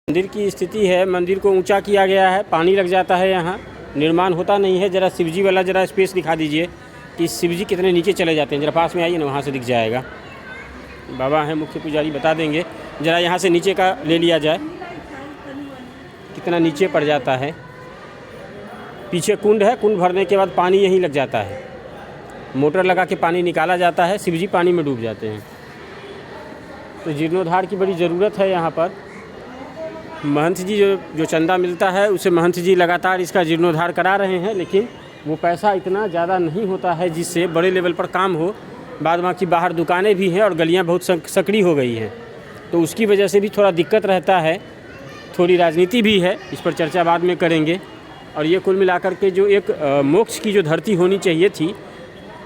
मंदिर की स्थिति है, मंदिर को ऊंचा किया गया है, पानी लग जाता है, यहाँ निर्माण होता नहीं है। ज़रा शिवजी वाला ज़रा स्पेस दिखा दीजिए कि शिवजी कितने नीचे चले जाते हैं। ज़रा पास में आइए ना, वहाँ से दिख जाएगा। बाबा हैं मुख्य पुजारी, बता देंगे। ज़रा यहाँ से नीचे का ले लिया जाए, कितना नीचे पड़ जाता है। पीछे कुंड है, कुंड भरने के बाद पानी यहीं लग जाता है, मोटर लगा के पानी निकाला जाता है, शिवजी पानी में डूब जाते हैं। तो जीर्णोद्धार की बड़ी ज़रूरत है यहाँ पर। महंत जी जो चंदा मिलता है उसे महंत जी लगातार इसका जीर्णोद्धार करा रहे हैं, लेकिन वो पैसा इतना ज़्यादा नहीं होता है जिससे बड़े लेवल पर काम हो। बाद बाकी बाहर दुकानें भी हैं और गलियां बहुत सकड़ी हो गई हैं, तो उसकी वजह से भी थोड़ा दिक्कत रहता है। थोड़ी राजनीति भी है, इस पर चर्चा बाद में करेंगे। और ये कुल मिलाकर के जो एक मोक्ष की जो धरती होनी चाहिए थी,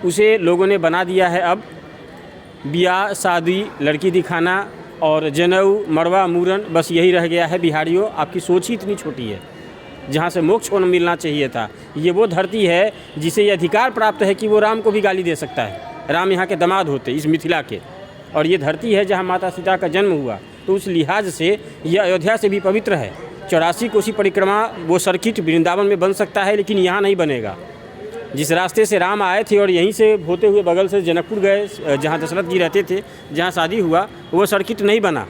उसे लोगों ने बना दिया है। अब ब्याह शादी, लड़की दिखाना और जनेऊ, मड़वा, मूरन, बस यही रह गया है। बिहारियों, आपकी सोच ही इतनी छोटी है। जहाँ से मोक्ष होना मिलना चाहिए था, ये वो धरती है जिसे ये अधिकार प्राप्त है कि वो राम को भी गाली दे सकता है। राम यहाँ के दामाद होते, इस मिथिला के, और ये धरती है जहाँ माता सीता का जन्म हुआ। तो उस लिहाज से यह अयोध्या से भी पवित्र है। 84 कोसी परिक्रमा वो सर्किट वृंदावन में बन सकता है, लेकिन यहाँ नहीं बनेगा। जिस रास्ते से राम आए थे और यहीं से होते हुए बगल से जनकपुर गए, जहाँ दशरथ जी रहते थे, जहाँ शादी हुआ, वो सर्किट नहीं बना।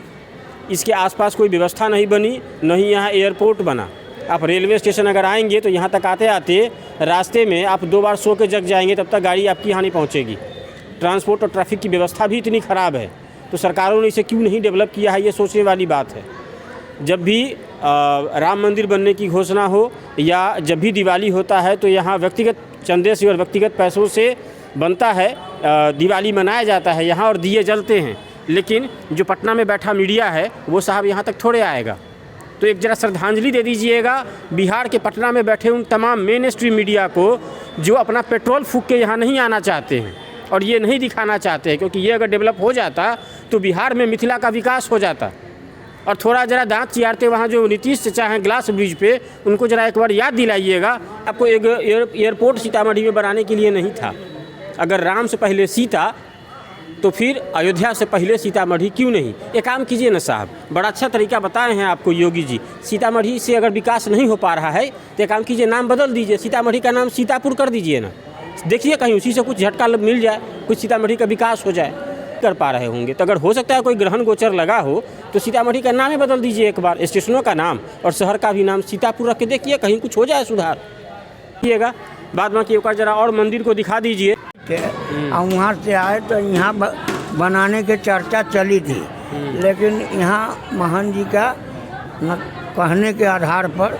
इसके आसपास कोई व्यवस्था नहीं बनी, नहीं यहाँ एयरपोर्ट बना। आप रेलवे स्टेशन अगर आएंगे तो यहाँ तक आते आते रास्ते में आप 2 बार सो के जग जाएंगे, तब तक गाड़ी आपकी यहाँ नहीं पहुँचेगी। ट्रांसपोर्ट और ट्रैफिक की व्यवस्था भी इतनी ख़राब है, तो सरकारों ने इसे क्यों नहीं डेवलप किया है, ये सोचने वाली बात है। जब भी राम मंदिर बनने की घोषणा हो या जब भी दिवाली होता है, तो यहाँ व्यक्तिगत चंदे से और व्यक्तिगत पैसों से बनता है, दिवाली मनाया जाता है यहाँ और दिए जलते हैं। लेकिन जो पटना में बैठा मीडिया है, वो साहब यहाँ तक थोड़े आएगा। तो एक ज़रा श्रद्धांजलि दे दीजिएगा बिहार के पटना में बैठे उन तमाम मेन स्ट्रीम मीडिया को, जो अपना पेट्रोल फूंक के यहाँ नहीं आना चाहते हैं और ये नहीं दिखाना चाहते हैं, क्योंकि ये अगर डेवलप हो जाता तो बिहार में मिथिला का विकास हो जाता। और थोड़ा ज़रा दांत चियारते वहाँ जो नीतीश चचा हैं ग्लास ब्रिज पे, उनको ज़रा एक बार याद दिलाइएगा। आपको एक एयरपोर्ट सीतामढ़ी में बनाने के लिए नहीं था। अगर राम से पहले सीता, तो फिर अयोध्या से पहले सीतामढ़ी क्यों नहीं? एक काम कीजिए ना साहब, बड़ा अच्छा तरीका बताए हैं आपको योगी जी। सीतामढ़ी से अगर विकास नहीं हो पा रहा है तो एक काम कीजिए, नाम बदल दीजिए, सीतामढ़ी का नाम सीतापुर कर दीजिए ना। देखिए कहीं उसी से कुछ झटका मिल जाए, कुछ सीतामढ़ी का विकास हो जाए। कर पा रहे होंगे तो अगर हो सकता है कोई ग्रहण गोचर लगा हो तो सीतामढ़ी का नाम ही बदल दीजिए एक बार, स्टेशनों का नाम और शहर का भी नाम सीतापुर रख के देखिए, कहीं कुछ हो जाए सुधार कीजिएगा। बाद में एक बार जरा और मंदिर को दिखा दीजिए। वहाँ से आए तो यहाँ बनाने की चर्चा चली थी, लेकिन यहाँ महंत जी का कहने के आधार पर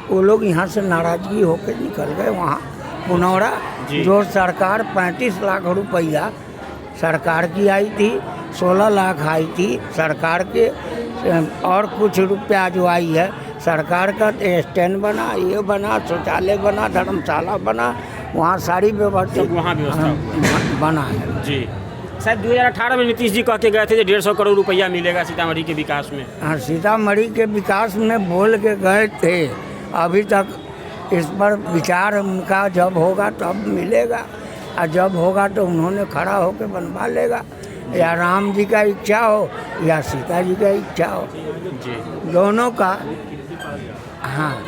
वो लोग यहाँ से नाराजगी होकर निकल गए। वहाँ पुनौरा जो सरकार 35 लाख रुपया सरकार की आई थी, 16 लाख आई थी सरकार के, और कुछ रुपया जो आई है सरकार का। स्टैंड बना, ये बना, शौचालय बना, धर्मशाला बना, वहाँ सारी व्यवस्था बना है जी। शायद 2018 में नीतीश जी कह के गए थे 150 करोड़ रुपया मिलेगा सीतामढ़ी के विकास में। हाँ, सीतामढ़ी के विकास में बोल के गए थे। अभी तक इस पर विचार उनका जब होगा तब मिलेगा, और जब होगा तो उन्होंने खड़ा होकर बनवा लेगा। या राम जी का इच्छा हो या सीता जी का इच्छा हो जी, दोनों का। हाँ,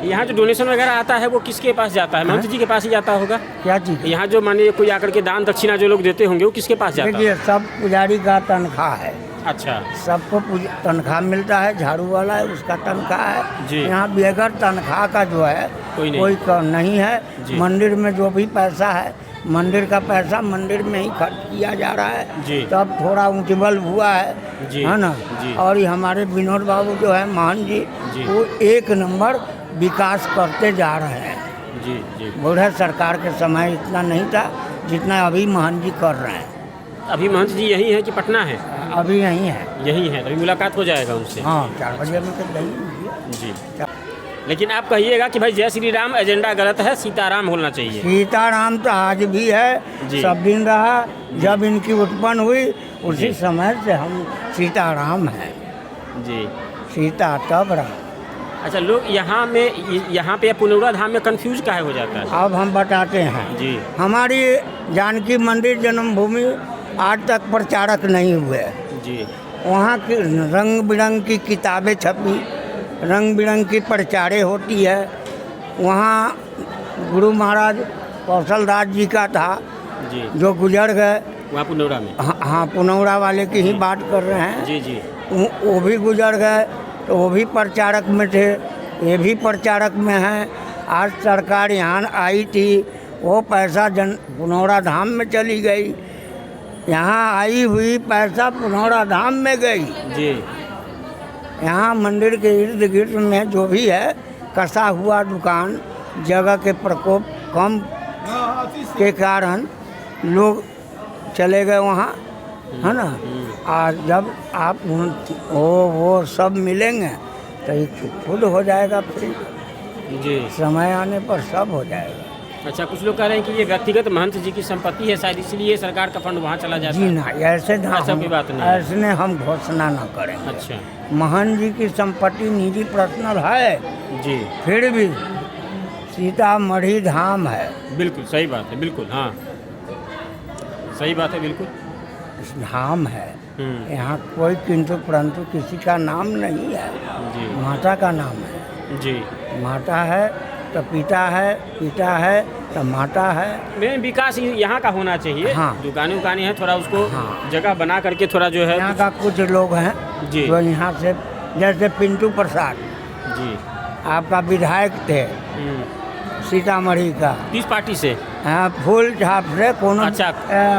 यहाँ जो डोनेशन वगैरह आता है वो किसके पास जाता है? महंत जी के पास ही जाता होगा क्या चीज़? यहाँ जो मानिए कोई आकर के दान दक्षिणा जो लोग देते होंगे वो किसके पास जाता है? देखिए, सब पुजारी का तनख्वाह है। अच्छा, सबको तनख्वाह मिलता है, झाड़ू वाला है उसका तनख्वाह है। यहाँ बगैर तनख्वाह का जो है कोई नहीं है। मंदिर में जो भी पैसा है, मंदिर का पैसा मंदिर में ही खर्च किया जा रहा है, तब थोड़ा ऊँचबल हुआ है ना। और ये हमारे विनोद बाबू जो है महंत जी, वो 1 नंबर विकास करते जा रहे हैं। बूढ़े सरकार के समय इतना नहीं था जितना अभी महंत जी कर रहे हैं। अभी महंत जी यही है कि पटना है? अभी यही है। यही है, अभी मुलाकात हो जाएगा उनसे। हाँ, 4 बजे में तो जी। लेकिन आप कहिएगा कि भाई जय श्री राम एजेंडा गलत है, सीताराम होना चाहिए। सीताराम तो आज भी है, सब दिन रहा। जब इनकी उत्पन्न हुई उसी समय से हम सीताराम हैं जी। सीता तब राम। अच्छा, लोग यहाँ पे पुनौरा धाम में कंफ्यूज काहे हो जाता है? अब हम बताते हैं जी। हमारी जानकी मंदिर जन्मभूमि आज तक प्रचारक नहीं हुए। जी वहाँ की रंग बिरंग की किताबें छपी, रंग बिरंग की प्रचारें होती है। वहाँ गुरु महाराज कौशलदास जी का था जी। जो गुजर गए। वहाँ पुनौरा में। हाँ, पुनौरा वाले की ही बात कर रहे हैं। जी जी। वो भी गुजर गए, तो वो भी प्रचारक में थे, ये भी प्रचारक में हैं। आज सरकार यहाँ आई थी, वो पैसा पुनौरा धाम में चली गई। यहाँ आई हुई पैसा पुनौरा धाम में गई। जी। यहाँ मंदिर के इर्द गिर्द में जो भी है कसा हुआ दुकान, जगह के प्रकोप कम के कारण लोग चले गए वहाँ, है ना। और जब आप वो सब मिलेंगे तो ये खुद हो जाएगा फ्री। जी। समय आने पर सब हो जाएगा। अच्छा, कुछ लोग कह रहे हैं कि ये व्यक्तिगत महंत जी की संपत्ति है शायद, इसलिए सरकार का फंड वहाँ चला जाता जी है। ना, ऐसे ऐसा कोई बात नहीं है। ऐसे हम घोषणा न करेंगे। अच्छा महंत जी की संपत्ति निजी पर्सनल है, जी। फिर भी सीतामढ़ी धाम है। बिल्कुल सही बात है, बिल्कुल हाँ सही बात है, बिल्कुल धाम है। यहाँ कोई किंतु परंतु किसी का नाम नहीं है। जी माता का नाम है। जी। माता है तो पिता है, पिता है तो माता है। मेन विकास यहाँ का होना चाहिए। हाँ। दुकानें उकानें हैं, थोड़ा उसको हाँ। जगह बना करके थोड़ा जो है यहाँ का कुछ लोग हैं जी। जो यहाँ से, जैसे पिंटू प्रसाद जी। आपका विधायक थे सीतामढ़ी का, किस पार्टी से? हाँ, फूल छाप से कौन? अच्छा,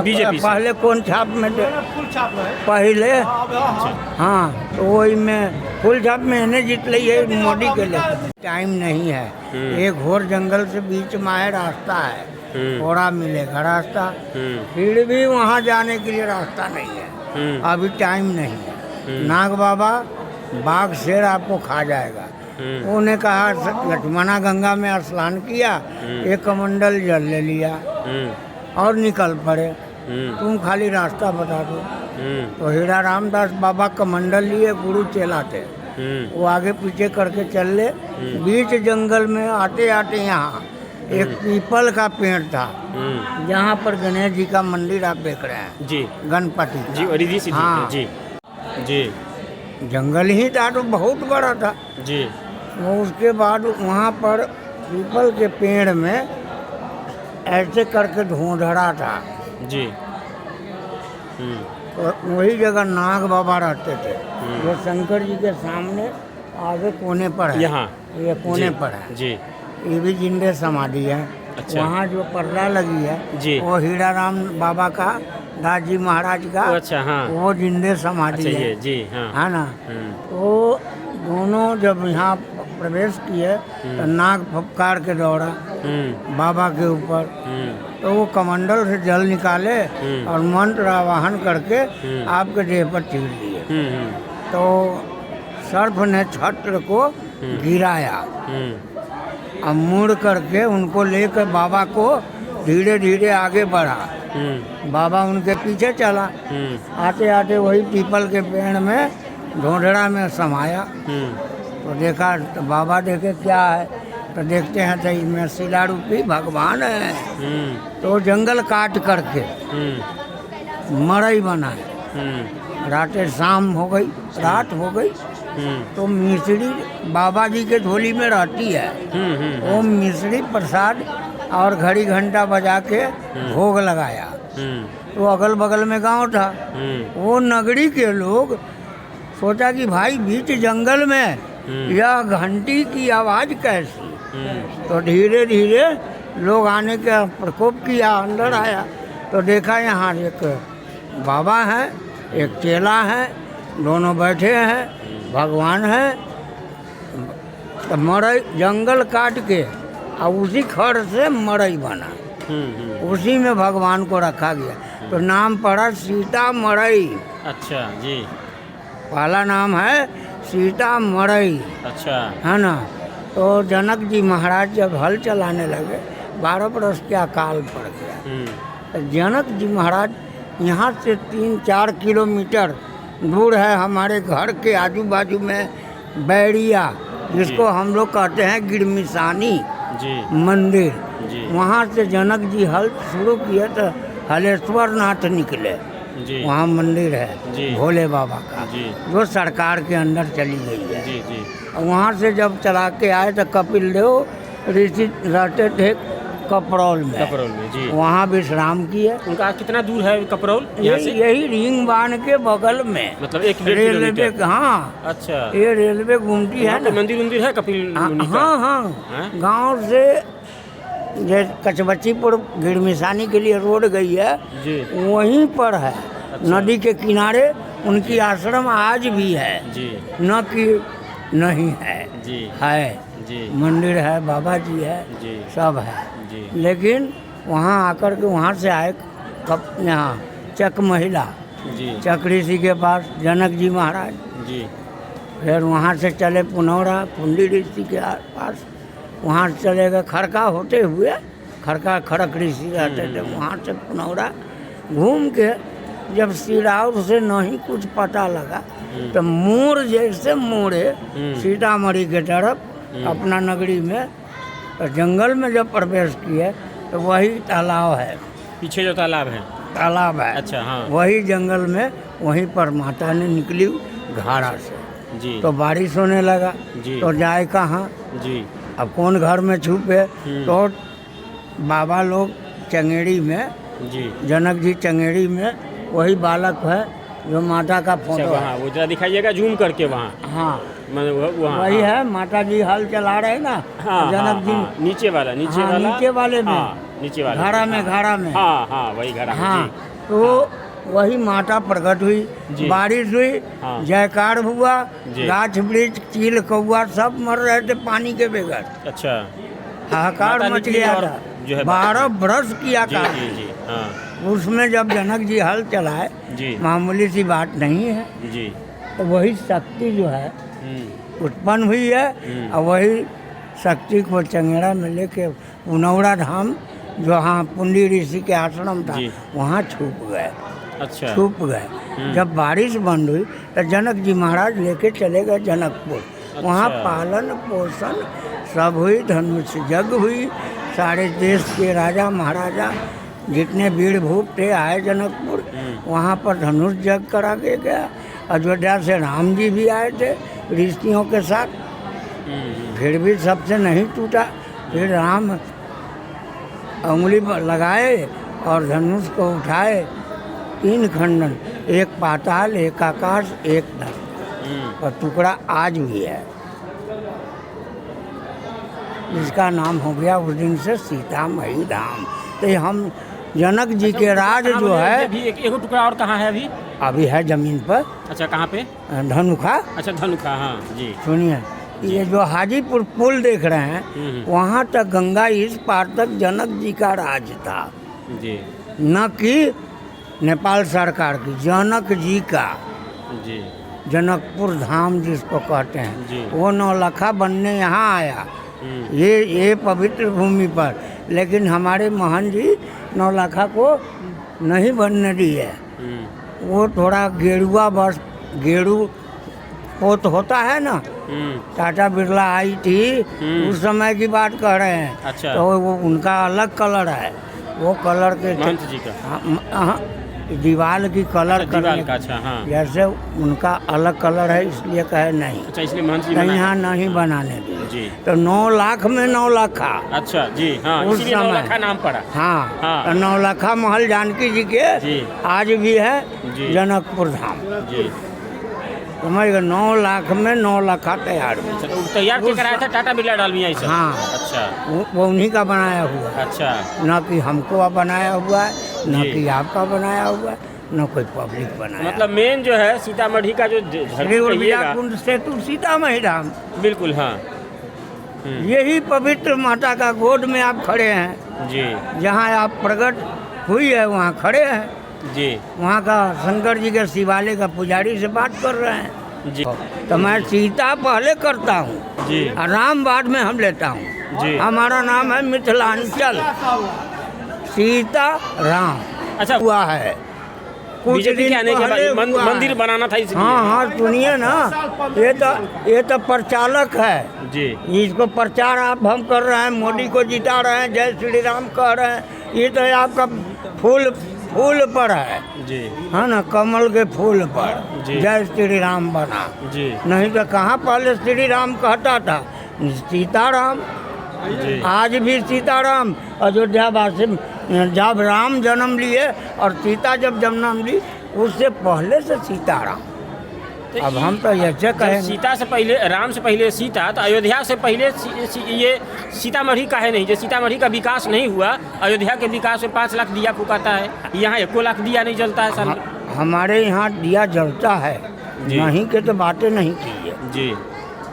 बीजेपी से। पहले कौन छाप में थे? फुल छाप है पहले अच्छा। हाँ, तो वही में फुल छाप में इन्हें जीत ली है मोदी के लिए। टाइम नहीं है, एक घोर जंगल से बीच में है, रास्ता है, थोड़ा मिलेगा रास्ता, फिर भी वहाँ जाने के लिए रास्ता नहीं है। अभी टाइम नहीं है। नाग बाबा बाघ शेर आपको खा जाएगा। उन्होंने कहा लक्ष्मणा गंगा में स्नान किया, एक कमंडल जल ले लिया और निकल पड़े, तुम खाली रास्ता बता दो। तो हीरा रामदास बाबा कमंडल लिए, गुरु चेला थे, वो आगे पीछे करके चल ले। बीच जंगल में आते आते यहाँ एक पीपल का पेड़ था, जहाँ पर गणेश जी का मंदिर आप देख रहे हैं जी। गणपति जी और रिद्धि सिद्धि। हाँ। जी जी जंगल ही था तो बहुत बड़ा था। जी। वो उसके बाद वहाँ पर पीपल के पेड़ में ऐसे करके धुंधड़ा था। जी। तो वही जगह नाग बाबा रहते थे, जो शंकर जी के सामने आगे कोने पर है। यहाँ ये कोने जी। पर है। जी। ये भी जिंदे समाधि है। अच्छा। वहाँ जो पर्दा लगी है जी। वो हीरा राम बाबा का, दास जी महाराज का। अच्छा हाँ। वो जिंदे समाधि अच्छा है। ये जी हाँ। है ना। तो दोनों जब यहाँ प्रवेश किए तो नाग फटकार के दौड़ा बाबा के ऊपर, तो वो कमंडल से जल निकाले और मंत्र आवाहन करके आपके देह पर चीर दिए। तो सर्प ने छत्र को गिराया और मुड़ करके उनको लेकर बाबा को धीरे धीरे आगे बढ़ा। बाबा उनके पीछे चला, आते आते वही पीपल के पेड़ में ढोंढड़ा में समाया। तो देखा, तो बाबा देखे क्या है, तो देखते हैं तो इसमें शिला रूपी भगवान है। तो जंगल काट करके मड़ई बना है। रातें शाम हो गई, रात हो गई, तो मिश्री बाबा जी के झोली में रहती है। वो मिश्री प्रसाद और घड़ी घंटा बजा के भोग लगाया। तो अगल बगल में गांव था, वो नगरी के लोग सोचा कि भाई बीच जंगल में यह घंटी की आवाज़ कैसी। तो धीरे धीरे लोग आने का प्रकोप किया, अंदर आया तो देखा यहाँ एक बाबा है, एक चेला है, दोनों बैठे हैं, भगवान है। तो मड़ई जंगल काट के और उसी खड़ से मड़ई बना, उसी में भगवान को रखा गया। तो नाम पड़ा सीता मड़ई। अच्छा जी। पहला नाम है सीता मड़ई। अच्छा। है ना। तो जनक जी महाराज जब हल चलाने लगे, 12 बरस के अकाल पड़ गया। तो जनक जी महाराज यहाँ से 3-4 किलोमीटर दूर है, हमारे घर के आजू बाजू में बैरिया, जिसको हम लोग कहते हैं गिरमिसानी जी। मंदिर, जी। वहाँ से जनक जी हल शुरू किए तो हलेश्वर नाथ निकले। जी। वहाँ मंदिर है जी। भोले बाबा का, जी। जो सरकार के अंदर चली गई है। जी जी वहाँ से जब चला के आए तो कपिल देव ऋषि रहते थे कपरौल में, कपरौल में। जी। वहाँ विश्राम किए। उनका कितना दूर है कपरौल यहाँ से? यही रिंग बांध के बगल में, मतलब 1-1.5 रेलवे, किलोमीटर। हाँ अच्छा, ये रेलवे घूमती है वहाँ पे ना। मंदिर उंदिर है कपिल हाँ मुनि का? हाँ हैं? गांव से जे कचबच्चीपुर गिरमिसानी के लिए रोड गई है, जी वहीं पर है। अच्छा। नदी के किनारे उनकी आश्रम आज भी है, जी न कि नहीं है, जी है। जी मंदिर है, बाबा जी है, जी सब है। जी लेकिन वहाँ आकर के वहाँ से आए कब यहाँ चक महिला, जी चक ऋषि के पास जनक जी महाराज, जी फिर वहाँ से चले पुनौरा पुंडी ऋषि के पास, वहाँ से चले गए खड़का होते हुए, खड़का खड़क ऋषि रहते थे, वहाँ से पुनौरा घूम के जब सिराउर से नहीं कुछ पता लगा तो मोड़ जैसे मोड़े सीतामढ़ी के तरफ अपना नगरी में, तो जंगल में जब प्रवेश किए तो वही तालाब है, पीछे जो तालाब है। तालाब है। अच्छा, हाँ। वही जंगल में, वहीं पर माता ने निकली घाड़ा से, जी तो बारिश होने लगा, जी। तो जाए कहाँ, जी अब कौन घर में छुपे, तो बाबा लोग चंगेड़ी में, जी। जनक जी चंगेड़ी में, वही बालक है जो माता का अच्छा, फोटो है। वहाँ वो जरा दिखाइएगा जूम करके वहाँ। हाँ वहाँ वही हाँ। है, माता जी हल चला रहे हैं ना, हाँ, जनक जी। हाँ, नीचे वाला, नीचे हाँ, वाला, नीचे वाले में, हाँ, नीचे वाले घड़ा में, हाँ, घड़ा में। हाँ हाँ वही घड़ा में, हाँ, जी। तो वही माता प्रकट हुई, जी। बारिश हुई, हाँ। जयकार हुआ, जी। गाछ वृक्ष चील कौआ सब मर रहे थे पानी के बगैर, अच्छा, हाहाकार माता मच निकली गया और था। जो है 12 बरस किया जी कार्य। जी जी हाँ उसमें जब जनक जी हल चलाए, जी मामूली सी बात नहीं है, जी। तो वही शक्ति जो है उत्पन्न हुई है, हम्म। और वही शक्ति को चंगेड़ा में लेके पुनौरा धाम, जो हाँ पुंडी ऋषि के आश्रम था, जी। वहाँ छुप गए, अच्छा, छुप गए। जब बारिश बंद हुई तो जनक जी महाराज लेके चले गए जनकपुर, वहाँ पालन पोषण सब हुई, धनुष जग हुई, सारे देश के राजा महाराजा जितने वीर भूप थे आए जनकपुर, वहाँ पर धनुष जग करा के गया। अयोध्या से राम जी भी आए थे ऋषियों के साथ, फिर भी सबसे नहीं टूटा। फिर राम उंगली पर लगाए और धनुष को उठाए, 3 खंडन, एक पाताल, एक आकाश, एक धरती, और टुकड़ा आज भी है, जिसका नाम हो गया उस दिन से सीतामढ़ी धाम। तो ये हम जनक जी के राज जो है, अभी एक टुकड़ा और कहाँ है अभी? अभी है जमीन पर, अच्छा, कहाँ पे? धनुखा। अच्छा, धनुखा, हाँ जी। सुनिए, ये जो हाजीपुर पुल देख रहे हैं, वहाँ तक गंगा इस पार तक जनक जी का राज था, जी न कि नेपाल सरकार की, जनक जी का। जी जनकपुर धाम जिसको कहते हैं, जी। वो नौलखा बनने यहाँ आया, ये पवित्र भूमि पर, लेकिन हमारे महन जी नौलखा को नहीं बनने दिए। वो थोड़ा गेरुआ बस, गेरू पोत होता है ना, टाटा बिरला आई थी, उस समय की बात कह रहे हैं। अच्छा। तो वो उनका अलग कलर है, वो कलर के महंत जी का? हाँ, दीवार की कलर दीवार करने का, अच्छा, हाँ। जैसे उनका अलग कलर है, इसलिए कहे नहीं, अच्छा, इसलिए महंत जी तो बनाए। यहाँ नहीं बनाने दिए। जी। तो 9 लाख में 9 लाखा। अच्छा जी, हाँ, उस इसीलिए समय। नौलखा नाम पड़ा। हाँ, हाँ। तो 9 लाखा महल जानकी जी के जी। आज भी है जी। जनकपुर धाम। जी। समझ गए, 9 लाख में 9 लाखा तैयार हुआ। अच्छा, तो तैयार क्या कराया था? टाटा बिरला डालमिया ऐसा? हाँ। अच्छा वो उन्हीं का बनाया हुआ है, अच्छा न कि हमको बनाया हुआ है, न जी। कि आपका बनाया हुआ है, न कोई पब्लिक बनाया। मतलब मेन जो है सीतामढ़ी का जो धरती कहिएगा, कुंड सेतु सीतामढ़ी धाम, बिल्कुल, हाँ। यही पवित्र माता का गोद में आप खड़े हैं, जी जहाँ आप प्रकट हुई है वहाँ खड़े हैं। जी वहाँ का शंकर जी के शिवालय का पुजारी से बात कर रहे हैं। जी तो मैं सीता पहले करता हूँ जी और राम बाद में हम लेता हूँ। जी। हमारा नाम है मिथिलांचल, सीता राम अच्छा, हुआ है। कुछ बीजेपी दिन के आने के बाद पहले हुआ है। मंदिर बनाना था इसलिए। हाँ हाँ, सुनिए ना, ये तो प्रचालक है जी इसको प्रचार आप हम कर रहे हैं, मोदी को जिता रहे हैं, जय श्री राम कह रहे हैं, ये तो आपका फुल फूल पर है जी ना, कमल के फूल पर जी। जय श्री राम बना। जी नहीं तो कहाँ पहले श्री राम कहता था, सीताराम। जी आज भी सीताराम। अयोध्या वासी जब राम जन्म लिए और सीता जब जन्म ली, उससे पहले से सीताराम। तो अब हम तो ऐसे जब कहें, सीता से पहले, राम से पहले सीता, तो अयोध्या से पहले ये सीतामढ़ी का है नहीं? जो सीतामढ़ी का विकास नहीं हुआ, अयोध्या के विकास में 5 लाख दिया फूकाता है, यहाँ 1 लाख दिया नहीं जलता है साल में। हमारे यहाँ दिया जलता है, जी। नहीं के तो बातें नहीं कीजिए। जी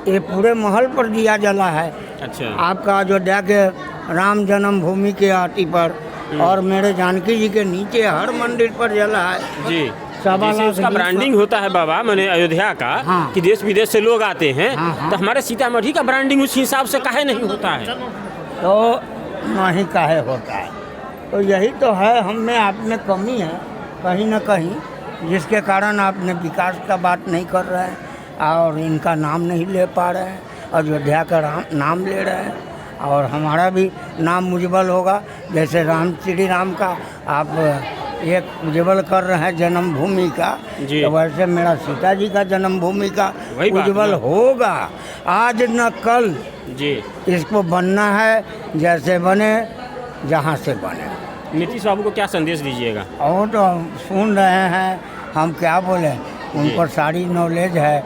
ये पूरे महल पर दिया जला है। अच्छा। आपका अयोध्या के राम जन्मभूमि के आटी पर और मेरे जानकी जी के नीचे हर मंदिर पर जला है। जी सवा जैसे लाख उसका 20 ब्रांडिंग होता है बाबा, मैंने अयोध्या का, हाँ। कि देश विदेश से लोग आते हैं, हाँ। तो हमारे सीतामढ़ी का ब्रांडिंग उस हिसाब से काहे नहीं होता है? तो नहीं काहे होता है। तो यही तो है, हम में आप में कमी है कहीं न कहीं, जिसके कारण आपने विकास का बात नहीं कर रहे हैं और इनका नाम नहीं ले पा रहे हैं। अयोध्या का नाम ले रहे हैं और हमारा भी नाम उज्जवल होगा। जैसे श्री राम का आप एक उज्जवल कर रहे हैं जन्मभूमि का, जी। तो वैसे मेरा सीता जी का जन्मभूमि का वही बात उज्जवल ना। होगा, आज न कल। जी इसको बनना है, जैसे बने जहाँ से बने। नीतीश बाबू को क्या संदेश दीजिएगा? और तो सुन रहे हैं, हम क्या बोले, उनको सारी नॉलेज है।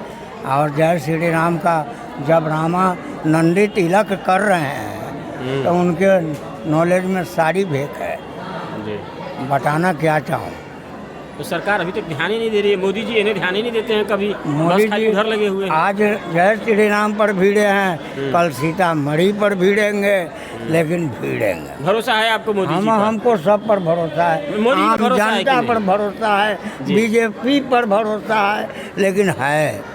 और जय श्री राम का जब रामा नंदी तिलक कर रहे हैं, तो उनके नॉलेज में सारी भेद है। जी बताना क्या चाहूँ। तो सरकार अभी तक ध्यान ही नहीं दे रही है, मोदी जी इन्हें ध्यान ही नहीं देते हैं कभी, मोदी बस खाली जी उधर लगे हुए हैं। आज जय श्री राम पर भीड़े हैं, कल सीतामढ़ी पर भीड़ेंगे, लेकिन भीड़ेंगे। भरोसा है आपको मोदी जी पर? हमको सब पर भरोसा है। मोदी पर आम भरोसा है कि जनता नहीं? पर भरोसा है, जी। बीजेपी पर भरोसा है, लेकिन है।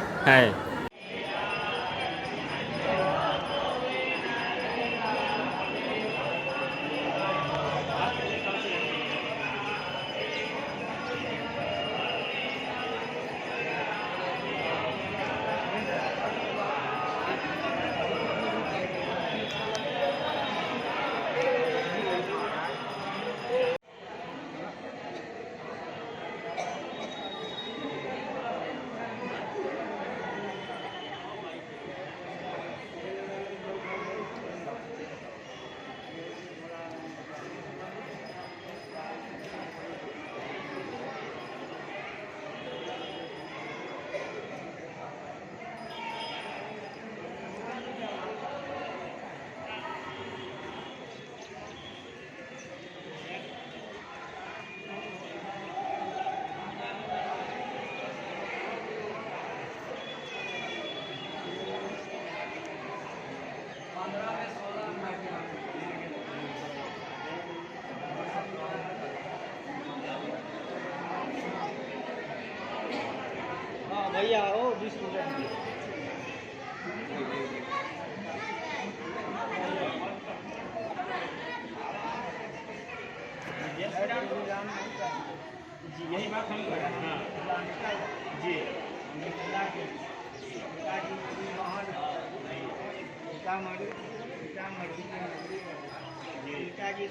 भैया आओ 20 मिनट। जी यही बात हम कर रहे हैं। जी सीताजी